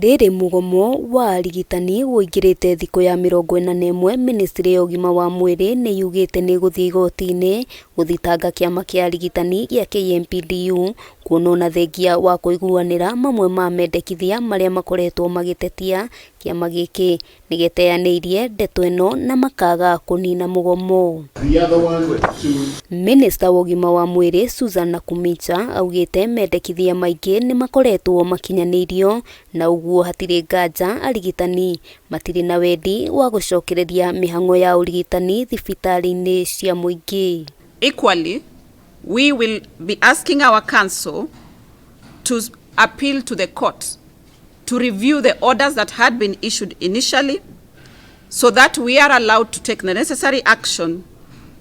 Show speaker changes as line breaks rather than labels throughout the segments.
Rĩrĩ mugomo wa arigitani WUINGIRITE thikũ ya 41, Ministry ya UGIMA wa MWIRI nĩ yugĩte nĩ gũthiĩ igoti-inĩ gũthitanga kĩama kĩa arigitani gĩa KMPDU kuona thengia wa KUIGUANIRA mamwe ma mendekithia marĩa makoretwo magĩtetia kĩama gĩkĩ nĩgĩteanĩirie ndeto ĩno na makaga kũnina mugomo. Minista wa UGIMA wa MWIRI NAKHUMICHA augĩte mendekithia maingĩ nĩ makoretwo makinyanĩirio na uguo hatirĩ nganja arigitani matirĩ na wendi wa gũcokereria mĩhang'o ya ũrigitani thibitarĩ-inĩ cia mũingĩ.
Equally, we will be asking our council to appeal to the court to review the orders that had been issued initially so that we are allowed to take the necessary action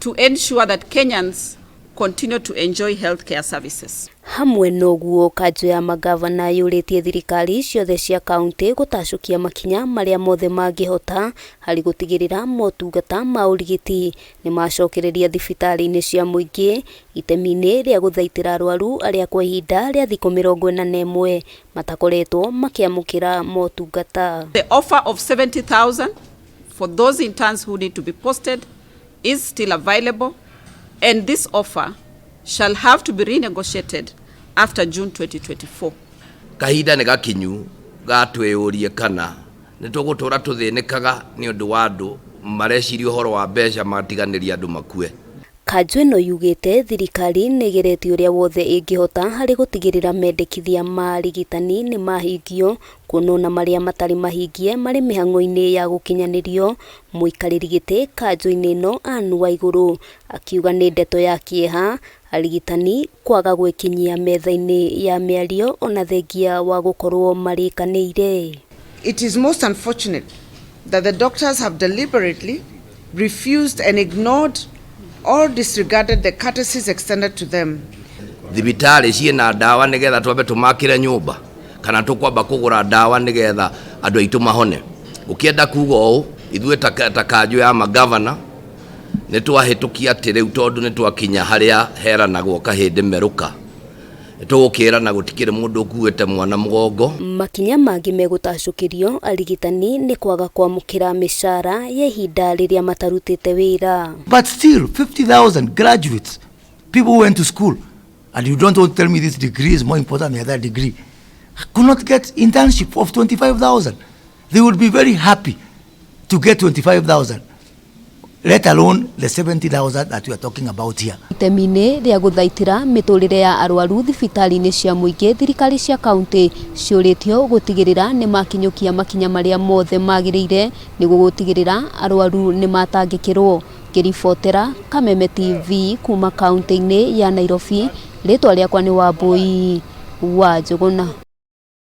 to ensure that Kenyans continue to enjoy healthcare services.
Hamwe noguo kanjũ ya magavana yũrĩtie thirikari ciothe cia kaunti gũtacũkia makinya marĩa mothe mangĩhota harĩ gũtigĩrĩra motungata ma ũrigiti nĩ macokereria thibitarĩ-inĩ cia mũingĩ itemi-inĩ rĩa gũthaitĩra arwaru arĩa kwa ihinda rĩa thikũ 41 matakoretwo makĩamũkĩra motungata.
The offer of 70,000 for those interns who need to be posted is still available, and this offer shall have to be renegotiated after June 2024.
Kahinda nĩ gakinyu gatwĩũrie kana nĩtũgũtũra tũthĩnĩkaga nĩ ũndũ wa andũ mareciria ũhoro wa mbeca matiganĩria andũ makue.
Kanjũ ĩno yugĩte thirikari nĩgeretie ũrĩa wothe ĩngĩhota harĩ gũtigĩrĩra mendekithia ma arigitani nĩ mahingio kuona marĩa matarĩ mahingie marĩ mĩhang'o-inĩ ya gũkinyanĩrio. Mũikarĩri gĩtĩ kanjũ-inĩ ĩno Anne Waigũrũ akiuga nĩ ndeto ya kĩeha arigitani kwaga gwĩkinyia metha-inĩ ya mĩario ona thengia wa gũkorwo marĩkanĩire.
It is most unfortunate that the doctors have deliberately refused and ignored or disregarded the courtesies extended to them.
Thibitarĩ ciĩna ndawa nĩgetha twambe tũmakĩre nyũmba kana tũkwamba kũgũra ndawa nĩgetha andũ aitũ mahone. Ũkĩenda kuga ũũ ithuĩ ta kanjũ ya magavana nĩ twahĩtũkia atĩ rĩu tondũ nĩ twakinya harĩa heranagwo kahĩndĩ merũka tũgũkĩra na gũtikĩrĩ mũndũ ũkuĩte mwana mũgongo.
Makinya mangĩ megũtacũkĩrio arigitani nĩ kwaga kwamũkĩra mĩcara ya ihinda rĩrĩa matarutĩte wĩra.
But still 50,000 graduates, people who went to school, and you don't want to tell me this degree is more important than that degree, could not get internship of 25,000. They would be very happy to get 25,000. Let alone the 70,000 that we are talking about here.
Itemi-inĩ rĩa gũthaitĩra mĩtũrĩre ya arwaru thibitarĩ-inĩ cia mũingĩ, thirikari cia kaunti ciũrĩtio gũtigĩrĩra nĩ makinyũkia makinya marĩa mothe magĩrĩire nĩguo gũtigĩrĩra arwaru nĩ matangĩkĩrwo. Ngĩribotera Kameme TV kuma kaunti-inĩ ya Nairobi, rĩtwa rĩakwa nĩ Wambui wa Njũgũna.